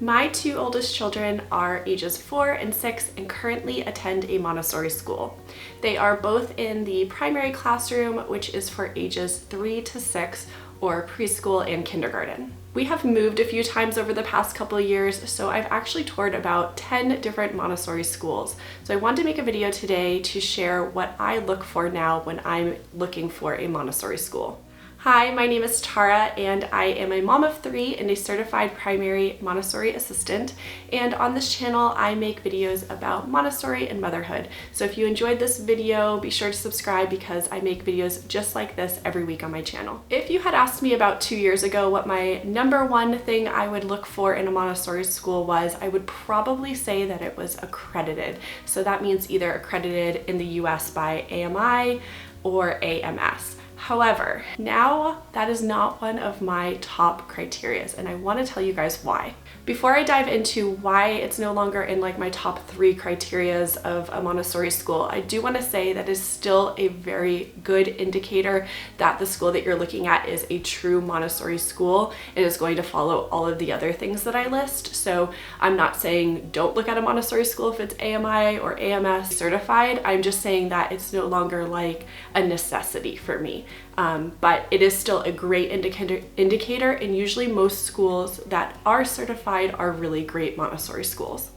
My two oldest children are ages 4 and 6 and currently attend a Montessori school. They are both in the primary classroom, which is for ages 3 to 6, or preschool and kindergarten. We have moved a few times over the past couple of years, so I've actually toured about 10 different Montessori schools. So I wanted to make a video today to share what I look for now when I'm looking for a Montessori school. Hi, my name is Tara and I am a mom of 3 and a certified primary Montessori assistant. And on this channel, I make videos about Montessori and motherhood. So if you enjoyed this video, be sure to subscribe because I make videos just like this every week on my channel. If you had asked me about 2 years ago what my number one thing I would look for in a Montessori school was, I would probably say that it was accredited. So that means either accredited in the US by AMI or AMS. However, now that is not one of my top criterias, and I want to tell you guys why. Before I dive into why it's no longer in like my top 3 criterias of a Montessori school, I do want to say that is still a very good indicator that the school that you're looking at is a true Montessori school. It is going to follow all of the other things that I list. So I'm not saying don't look at a Montessori school if it's AMI or AMS certified. I'm just saying that it's no longer like a necessity for me. But it is still a great indicator, and usually most schools that are certified are really great Montessori schools.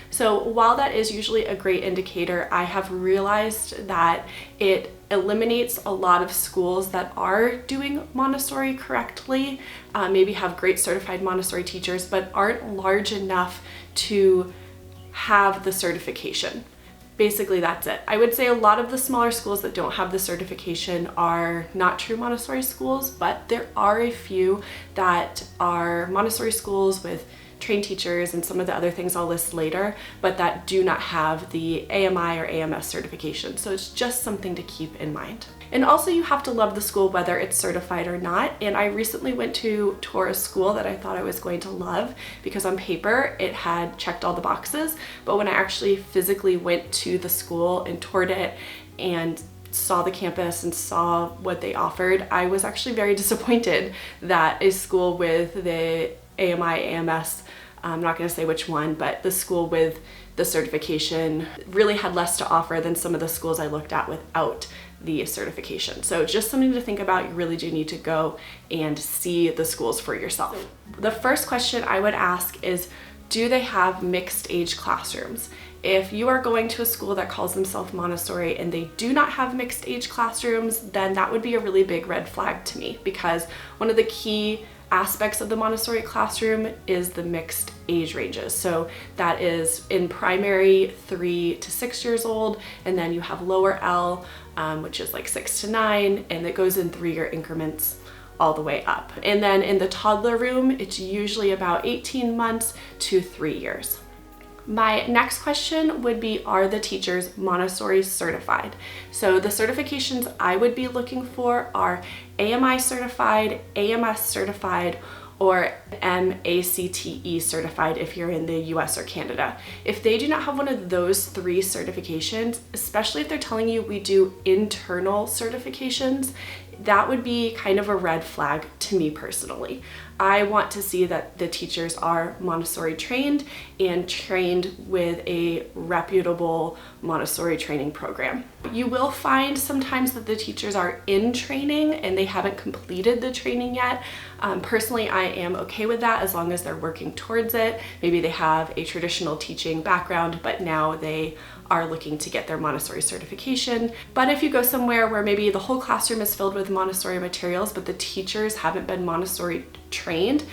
So while that is usually a great indicator, I have realized that it eliminates a lot of schools that are doing Montessori correctly, maybe have great certified Montessori teachers, but aren't large enough to have the certification. Basically, that's it. I would say a lot of the smaller schools that don't have the certification are not true Montessori schools, but there are a few that are Montessori schools with trained teachers and some of the other things I'll list later, but that do not have the AMI or AMS certification. So it's just something to keep in mind. And also you have to love the school whether it's certified or not. And I recently went to tour a school that I thought I was going to love because on paper it had checked all the boxes. But when I actually physically went to the school and toured it and saw the campus and saw what they offered, I was actually very disappointed that a school with the AMI, AMS, I'm not going to say which one, but the school with the certification really had less to offer than some of the schools I looked at without the certification. So just something to think about. You really do need to go and see the schools for yourself. The first question I would ask is, do they have mixed age classrooms? If you are going to a school that calls themselves Montessori and they do not have mixed age classrooms, then that would be a really big red flag to me, because one of the key aspects of the Montessori classroom is the mixed age ranges. So that is in primary 3 to 6 years old, and then you have lower L, which is like 6 to 9, and it goes in 3-year increments all the way up. And then in the toddler room, it's usually about 18 months to 3 years. My next question would be, are the teachers Montessori certified? So the certifications I would be looking for are AMI certified, AMS certified, or MACTE certified if you're in the US or Canada. If they do not have one of those 3 certifications, especially if they're telling you we do internal certifications, that would be kind of a red flag to me personally. I want to see that the teachers are Montessori trained and trained with a reputable Montessori training program. You will find sometimes that the teachers are in training and they haven't completed the training yet. Personally, I am okay with that as long as they're working towards it. Maybe they have a traditional teaching background, but now they are looking to get their Montessori certification. But if you go somewhere where maybe the whole classroom is filled with Montessori materials, but the teachers haven't been Montessori trained,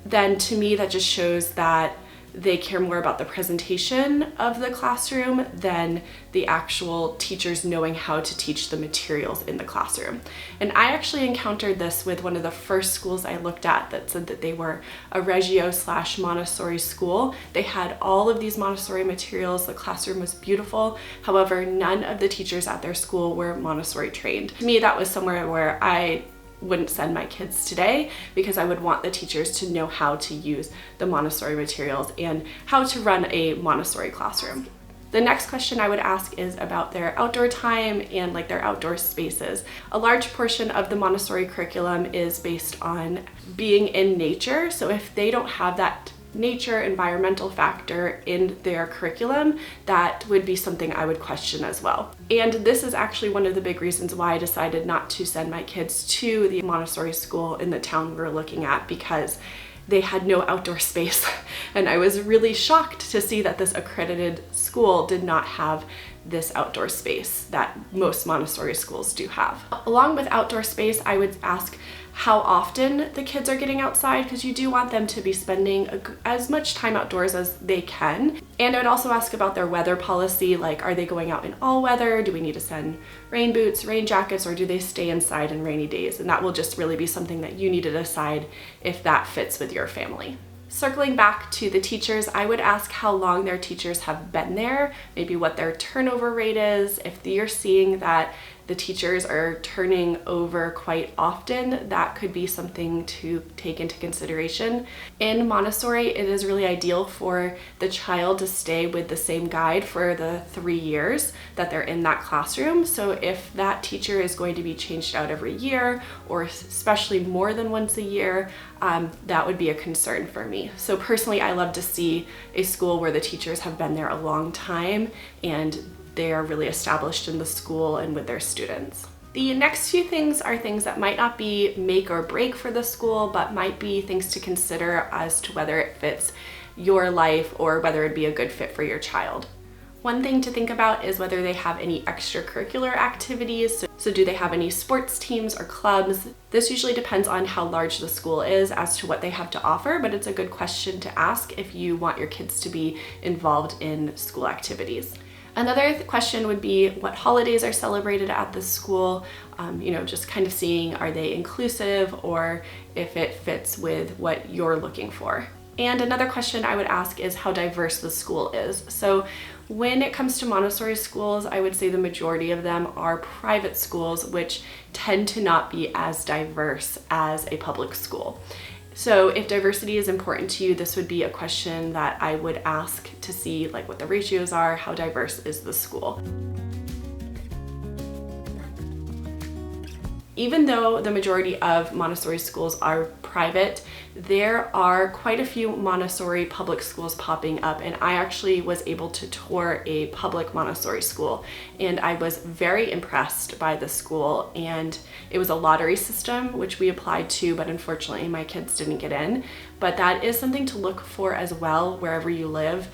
then to me that just shows that they care more about the presentation of the classroom than the actual teachers knowing how to teach the materials in the classroom. And I actually encountered this with one of the first schools I looked at that said that they were a Reggio/Montessori school. They had all of these Montessori materials. The classroom was beautiful. However, none of the teachers at their school were Montessori trained. To me, that was somewhere where I wouldn't send my kids today, because I would want the teachers to know how to use the Montessori materials and how to run a Montessori classroom. The next question I would ask is about their outdoor time and like their outdoor spaces. A large portion of the Montessori curriculum is based on being in nature. So if they don't have that nature, environmental factor in their curriculum, that would be something I would question as well. And this is actually one of the big reasons why I decided not to send my kids to the Montessori school in the town we were looking at, because they had no outdoor space. And I was really shocked to see that this accredited school did not have this outdoor space that most Montessori schools do have. Along with outdoor space, I would ask how often the kids are getting outside, because you do want them to be spending as much time outdoors as they can. And I would also ask about their weather policy, like are they going out in all weather? Do we need to send rain boots, rain jackets, or do they stay inside in rainy days? And that will just really be something that you need to decide if that fits with your family. Circling back to the teachers, I would ask how long their teachers have been there, maybe what their turnover rate is. If you're seeing that the teachers are turning over quite often, that could be something to take into consideration. In Montessori, it is really ideal for the child to stay with the same guide for the 3 years that they're in that classroom. So if that teacher is going to be changed out every year, or especially more than once a year, that would be a concern for me. So personally, I love to see a school where the teachers have been there a long time and they are really established in the school and with their students. The next few things are things that might not be make or break for the school, but might be things to consider as to whether it fits your life or whether it'd be a good fit for your child. One thing to think about is whether they have any extracurricular activities. So do they have any sports teams or clubs? This usually depends on how large the school is as to what they have to offer, but it's a good question to ask if you want your kids to be involved in school activities. Another question would be what holidays are celebrated at the school, just kind of seeing are they inclusive or if it fits with what you're looking for. And another question I would ask is how diverse the school is. So when it comes to Montessori schools, I would say the majority of them are private schools, which tend to not be as diverse as a public school. So if diversity is important to you, this would be a question that I would ask to see like what the ratios are, how diverse is the school. Even though the majority of Montessori schools are private, there are quite a few Montessori public schools popping up, and I actually was able to tour a public Montessori school, and I was very impressed by the school. And it was a lottery system, which we applied to, but unfortunately my kids didn't get in. But that is something to look for as well, wherever you live.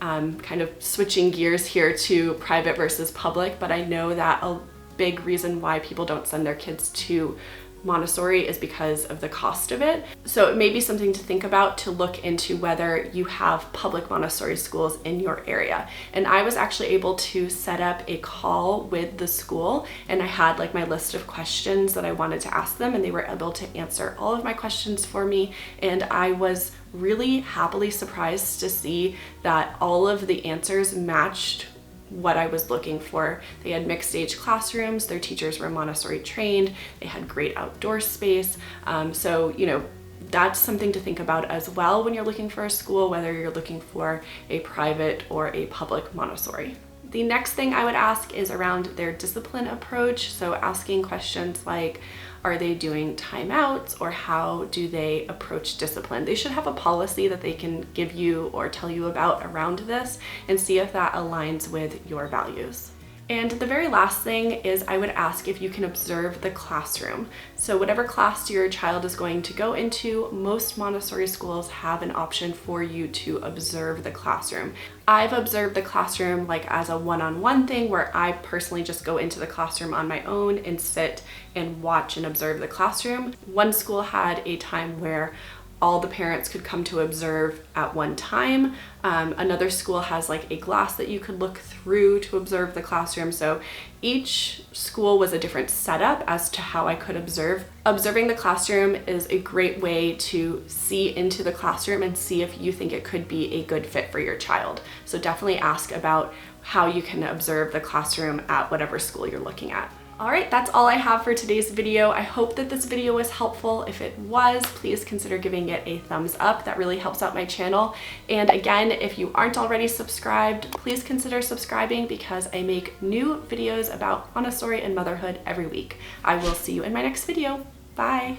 Kind of switching gears here to private versus public, but I know that a big reason why people don't send their kids to Montessori is because of the cost of it. So it may be something to think about, to look into whether you have public Montessori schools in your area. And I was actually able to set up a call with the school, and I had like my list of questions that I wanted to ask them, and they were able to answer all of my questions for me. And I was really happily surprised to see that all of the answers matched what I was looking for. They had mixed age classrooms, their teachers were Montessori trained, they had great outdoor space. That's something to think about as well when you're looking for a school, whether you're looking for a private or a public Montessori. The next thing I would ask is around their discipline approach. So asking questions like, are they doing timeouts, or how do they approach discipline? They should have a policy that they can give you or tell you about around this, and see if that aligns with your values. And the very last thing is I would ask if you can observe the classroom. So whatever class your child is going to go into, most Montessori schools have an option for you to observe the classroom. I've observed the classroom like as a one-on-one thing, where I personally just go into the classroom on my own and sit and watch and observe the classroom. One school had a time where all the parents could come to observe at one time. Another school has like a glass that you could look through to observe the classroom. So each school was a different setup as to how I could observe. Observing the classroom is a great way to see into the classroom and see if you think it could be a good fit for your child. So definitely ask about how you can observe the classroom at whatever school you're looking at. All right, that's all I have for today's video. I hope that this video was helpful. If it was, please consider giving it a thumbs up. That really helps out my channel. And again, if you aren't already subscribed, please consider subscribing, because I make new videos about Montessori and motherhood every week. I will see you in my next video. Bye.